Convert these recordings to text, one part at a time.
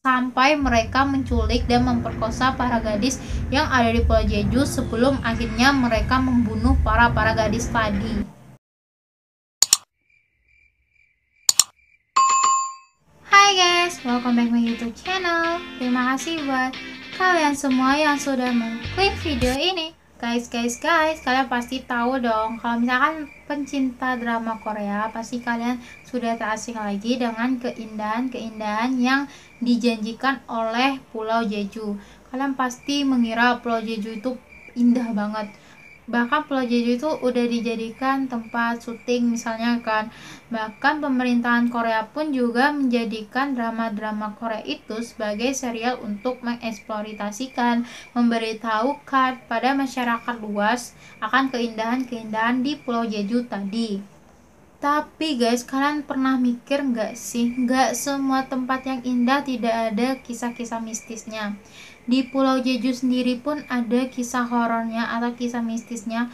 sampai mereka menculik dan memperkosa para gadis yang ada di Pulau Jeju sebelum akhirnya mereka membunuh para gadis tadi. Hai guys, welcome back my YouTube channel. Terima kasih buat kalian semua yang sudah mengklik video ini. Guys, kalian pasti tahu dong kalau misalkan pencinta drama Korea, pasti kalian sudah tak asing lagi dengan keindahan yang dijanjikan oleh Pulau Jeju. Kalian pasti mengira Pulau Jeju itu indah banget. Bahkan Pulau Jeju itu udah dijadikan tempat syuting misalnya kan. Bahkan pemerintahan Korea pun juga menjadikan drama-drama Korea itu sebagai serial untuk mengeksploitasikan, memberitahukan pada masyarakat luas akan keindahan-keindahan di Pulau Jeju tadi. Tapi guys, kalian pernah mikir nggak sih, nggak semua tempat yang indah tidak ada kisah-kisah mistisnya. Di Pulau Jeju sendiri pun ada kisah horornya atau kisah mistisnya.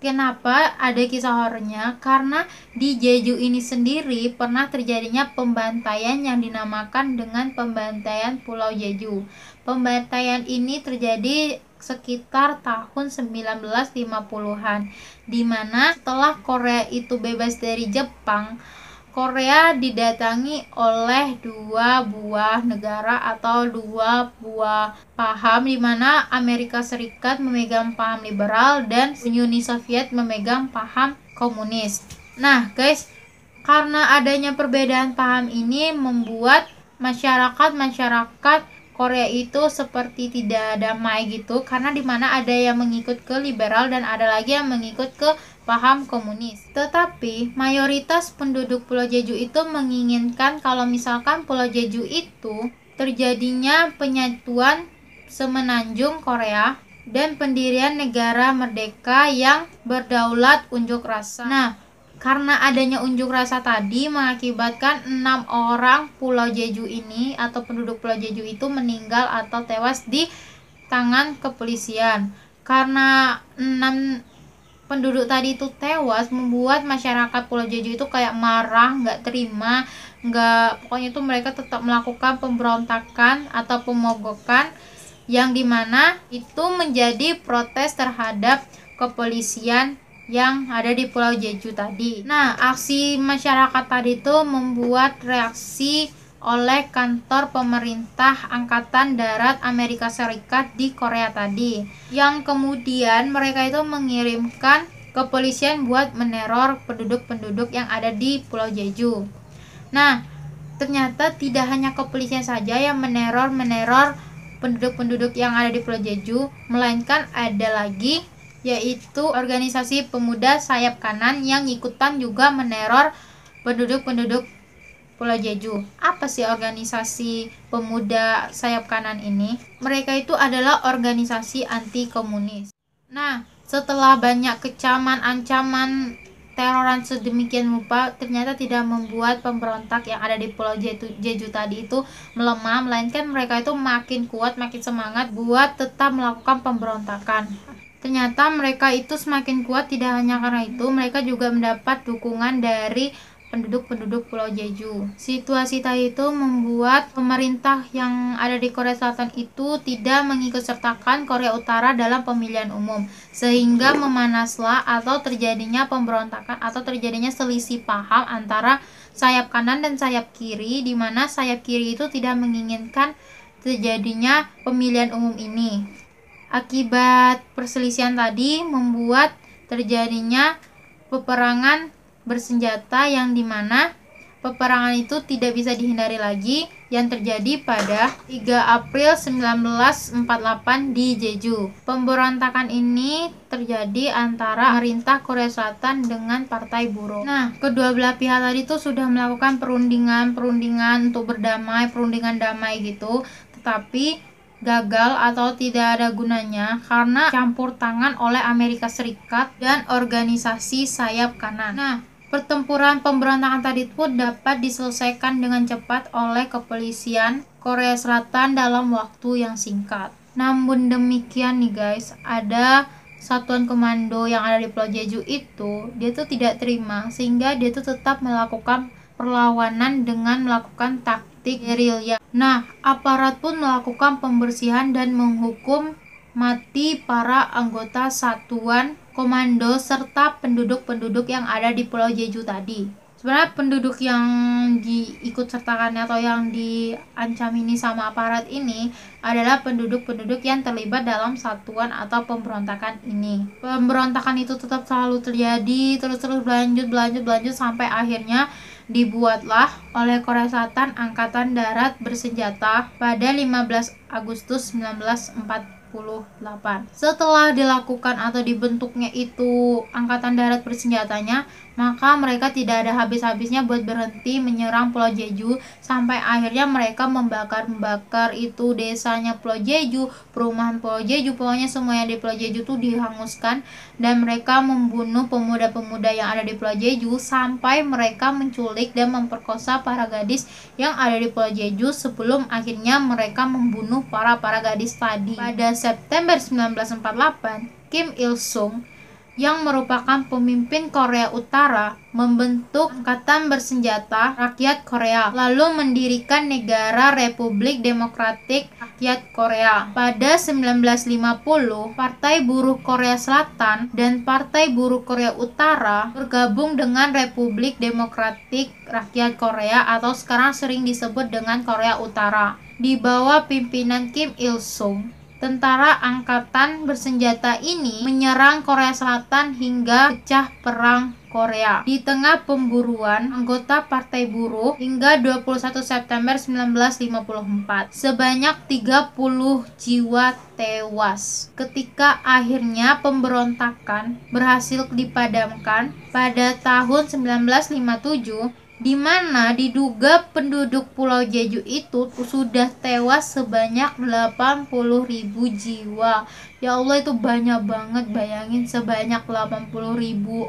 Kenapa ada kisah horornya? Karena di Jeju ini sendiri pernah terjadinya pembantaian yang dinamakan dengan pembantaian Pulau Jeju. Pembantaian ini terjadi sekitar tahun 1950-an, dimana setelah Korea itu bebas dari Jepang, Korea didatangi oleh dua buah negara atau dua buah paham, di mana Amerika Serikat memegang paham liberal dan Uni Soviet memegang paham komunis. Nah guys, karena adanya perbedaan paham ini membuat masyarakat Korea itu seperti tidak damai gitu, karena dimana ada yang mengikut ke liberal dan ada lagi yang mengikut ke paham komunis. Tetapi mayoritas penduduk Pulau Jeju itu menginginkan kalau misalkan Pulau Jeju itu terjadinya penyatuan semenanjung Korea dan pendirian negara merdeka yang berdaulat unjuk rasa. Nah, karena adanya unjuk rasa tadi mengakibatkan 6 orang Pulau Jeju ini atau penduduk Pulau Jeju itu meninggal atau tewas di tangan kepolisian. Karena 6 penduduk tadi itu tewas, membuat masyarakat Pulau Jeju itu kayak marah, nggak terima, pokoknya itu mereka tetap melakukan pemberontakan atau pemogokan yang dimana itu menjadi protes terhadap kepolisian yang ada di Pulau Jeju tadi. Nah, aksi masyarakat tadi itu membuat reaksi oleh kantor pemerintah Angkatan Darat Amerika Serikat di Korea tadi, yang kemudian mereka itu mengirimkan kepolisian buat meneror penduduk-penduduk yang ada di Pulau Jeju. Nah, ternyata tidak hanya kepolisian saja yang meneror penduduk-penduduk yang ada di Pulau Jeju, melainkan ada lagi yaitu organisasi pemuda sayap kanan yang ikutan juga meneror penduduk-penduduk Pulau Jeju. Apa sih organisasi pemuda sayap kanan ini? Mereka itu adalah organisasi anti komunis. Nah, setelah banyak kecaman, ancaman, teroran sedemikian rupa, ternyata tidak membuat pemberontak yang ada di Pulau Jeju tadi itu melemah, melainkan mereka itu makin kuat, makin semangat buat tetap melakukan pemberontakan. Ternyata mereka itu semakin kuat, tidak hanya karena itu, mereka juga mendapat dukungan dari penduduk-penduduk Pulau Jeju. Situasi tadi itu membuat pemerintah yang ada di Korea Selatan itu tidak mengikutsertakan Korea Utara dalam pemilihan umum, sehingga memanaslah atau terjadinya pemberontakan atau terjadinya selisih paham antara sayap kanan dan sayap kiri, di mana sayap kiri itu tidak menginginkan terjadinya pemilihan umum ini. Akibat perselisihan tadi membuat terjadinya peperangan bersenjata, yang dimana peperangan itu tidak bisa dihindari lagi, yang terjadi pada 3 April 1948 di Jeju. Pemberontakan ini terjadi antara pemerintah Korea Selatan dengan Partai Buruh. Nah, kedua belah pihak tadi itu sudah melakukan perundingan untuk berdamai, perundingan damai gitu, tetapi gagal atau tidak ada gunanya karena campur tangan oleh Amerika Serikat dan organisasi sayap kanan. Nah, pertempuran pemberontakan tadi pun dapat diselesaikan dengan cepat oleh kepolisian Korea Selatan dalam waktu yang singkat. Namun demikian nih guys, ada satuan komando yang ada di Pulau Jeju itu, dia tuh tidak terima, sehingga dia tuh tetap melakukan perlawanan dengan melakukan taktik politik gerilya. Nah, aparat pun melakukan pembersihan dan menghukum mati para anggota satuan komando serta penduduk-penduduk yang ada di Pulau Jeju tadi. Sebenarnya penduduk yang diikut sertakannya atau yang diancam ini sama aparat ini adalah penduduk-penduduk yang terlibat dalam satuan atau pemberontakan ini. Pemberontakan itu tetap selalu terjadi, terus berlanjut sampai akhirnya dibuatlah oleh Korea Selatan Angkatan Darat Bersenjata pada 15 Agustus 1948. Setelah dilakukan atau dibentuknya itu Angkatan Darat Bersenjatanya, maka mereka tidak ada habis-habisnya buat berhenti menyerang Pulau Jeju, sampai akhirnya mereka membakar itu desanya Pulau Jeju, perumahan Pulau Jeju, pokoknya semua yang di Pulau Jeju tuh dihanguskan, dan mereka membunuh pemuda-pemuda yang ada di Pulau Jeju sampai mereka menculik dan memperkosa para gadis yang ada di Pulau Jeju sebelum akhirnya mereka membunuh para gadis tadi. Pada September 1948, Kim Il Sung yang merupakan pemimpin Korea Utara membentuk Angkatan Bersenjata Rakyat Korea, lalu mendirikan Negara Republik Demokratik Rakyat Korea. Pada 1950, Partai Buruh Korea Selatan dan Partai Buruh Korea Utara bergabung dengan Republik Demokratik Rakyat Korea atau sekarang sering disebut dengan Korea Utara. Di bawah pimpinan Kim Il Sung, tentara angkatan bersenjata ini menyerang Korea Selatan hingga pecah perang Korea. Di tengah pemburuan anggota Partai Buruh hingga 21 September 1954, sebanyak 30 jiwa tewas. Ketika akhirnya pemberontakan berhasil dipadamkan pada tahun 1957, di mana diduga penduduk Pulau Jeju itu sudah tewas sebanyak 80.000 jiwa. Ya Allah, itu banyak banget, bayangin sebanyak 80.000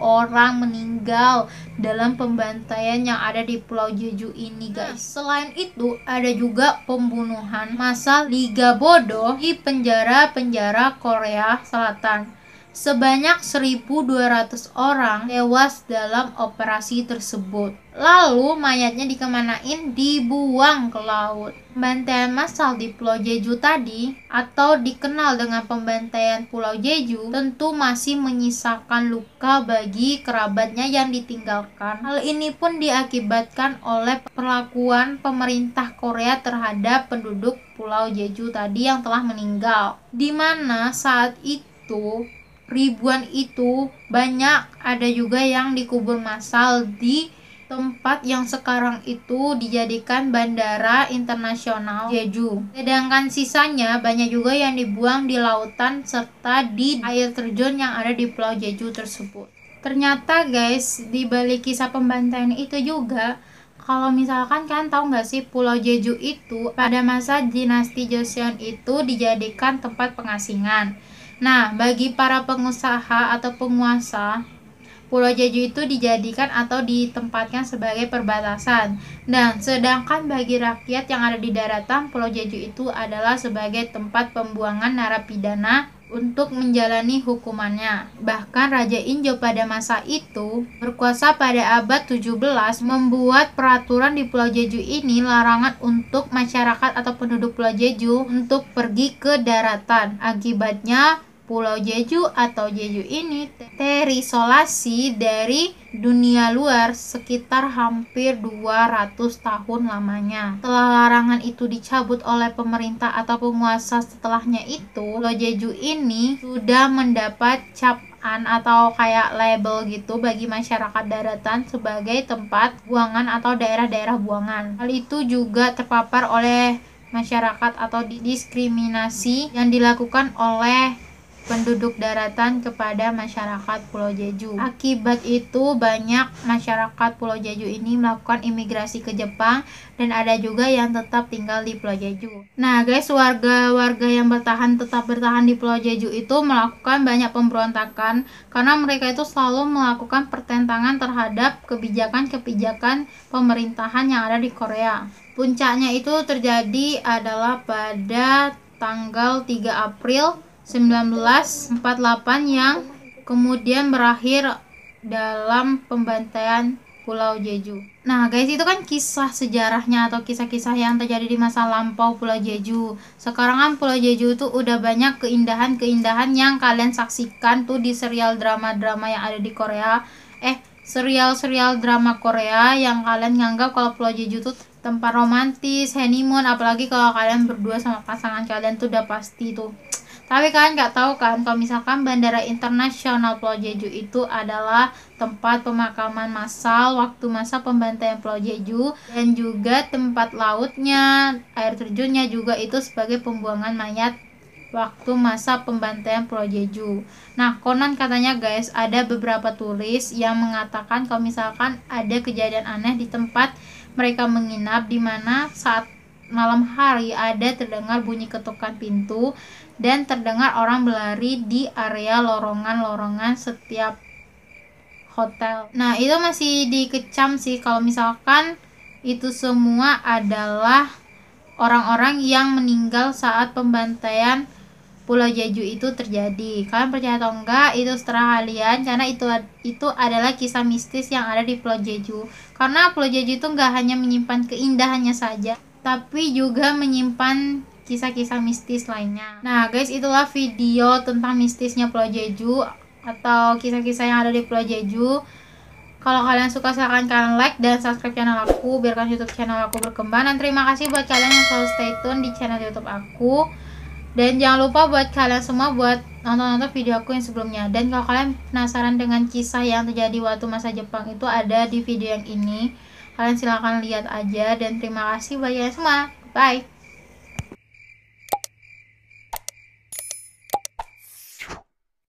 orang meninggal dalam pembantaian yang ada di Pulau Jeju ini, guys. Selain itu, ada juga pembunuhan massal Liga Bodo di penjara-penjara Korea Selatan. Sebanyak 1.200 orang tewas dalam operasi tersebut. Lalu mayatnya dikemanain? Dibuang ke laut. Pembantaian massal di Pulau Jeju tadi, atau dikenal dengan pembantaian Pulau Jeju, tentu masih menyisakan luka bagi kerabatnya yang ditinggalkan. Hal ini pun diakibatkan oleh perlakuan pemerintah Korea terhadap penduduk Pulau Jeju tadi yang telah meninggal, di mana saat itu ribuan itu banyak ada juga yang dikubur massal di tempat yang sekarang itu dijadikan Bandara Internasional Jeju. Sedangkan sisanya banyak juga yang dibuang di lautan serta di air terjun yang ada di Pulau Jeju tersebut. Ternyata guys, di balik kisah pembantaian itu juga, kalau misalkan kalian tahu nggak sih, Pulau Jeju itu pada masa dinasti Joseon itu dijadikan tempat pengasingan. Nah, bagi para pengusaha atau penguasa, Pulau Jeju itu dijadikan atau ditempatkan sebagai perbatasan. Dan sedangkan bagi rakyat yang ada di daratan, Pulau Jeju itu adalah sebagai tempat pembuangan narapidana untuk menjalani hukumannya. Bahkan Raja Injo pada masa itu berkuasa pada abad 17 membuat peraturan di Pulau Jeju ini larangan untuk masyarakat atau penduduk Pulau Jeju untuk pergi ke daratan. Akibatnya Pulau Jeju atau Jeju ini terisolasi dari dunia luar sekitar hampir 200 tahun lamanya. Setelah larangan itu dicabut oleh pemerintah atau penguasa setelahnya itu, Pulau Jeju ini sudah mendapat capan atau kayak label gitu bagi masyarakat daratan sebagai tempat buangan atau daerah-daerah buangan. Hal itu juga terpapar oleh masyarakat atau diskriminasi yang dilakukan oleh penduduk daratan kepada masyarakat Pulau Jeju. Akibat itu banyak masyarakat Pulau Jeju ini melakukan imigrasi ke Jepang dan ada juga yang tetap tinggal di Pulau Jeju. Nah guys, warga-warga yang tetap bertahan di Pulau Jeju itu melakukan banyak pemberontakan karena mereka itu selalu melakukan pertentangan terhadap kebijakan-kebijakan pemerintahan yang ada di Korea. Puncaknya itu terjadi adalah pada tanggal 3 April 1948 yang kemudian berakhir dalam pembantaian Pulau Jeju. Nah guys, itu kan kisah sejarahnya atau kisah-kisah yang terjadi di masa lampau Pulau Jeju. Sekarang kan Pulau Jeju tuh udah banyak keindahan-keindahan yang kalian saksikan tuh di serial drama-drama yang ada di Korea. Serial-serial drama Korea yang kalian nganggap kalau Pulau Jeju tuh tempat romantis, honeymoon, apalagi kalau kalian berdua sama pasangan kalian tuh udah pasti tuh. Tapi kalian nggak tahu kan kalau misalkan Bandara Internasional Pulau Jeju itu adalah tempat pemakaman massal waktu masa pembantaian Pulau Jeju, dan juga tempat lautnya, air terjunnya juga itu sebagai pembuangan mayat waktu masa pembantaian Pulau Jeju. Nah, konon katanya guys, ada beberapa turis yang mengatakan kalau misalkan ada kejadian aneh di tempat mereka menginap, di mana saat malam hari ada terdengar bunyi ketukan pintu dan terdengar orang berlari di area lorong-lorong setiap hotel. Nah, itu masih dikecam sih kalau misalkan itu semua adalah orang-orang yang meninggal saat pembantaian Pulau Jeju itu terjadi. Kalian percaya atau enggak, itu seterah kalian, karena itu adalah kisah mistis yang ada di Pulau Jeju. Karena Pulau Jeju itu enggak hanya menyimpan keindahannya saja, tapi juga menyimpan kisah-kisah mistis lainnya. Nah guys, itulah video tentang mistisnya Pulau Jeju atau kisah-kisah yang ada di Pulau Jeju. Kalau kalian suka, silahkan kalian like dan subscribe channel aku biar YouTube channel aku berkembang. Dan terima kasih buat kalian yang selalu stay tune di channel YouTube aku. Dan jangan lupa buat kalian semua buat nonton video aku yang sebelumnya. Dan kalau kalian penasaran dengan kisah yang terjadi waktu masa Jepang, itu ada di video yang ini. Kalian silahkan lihat aja. Dan terima kasih buat kalian semua. Bye.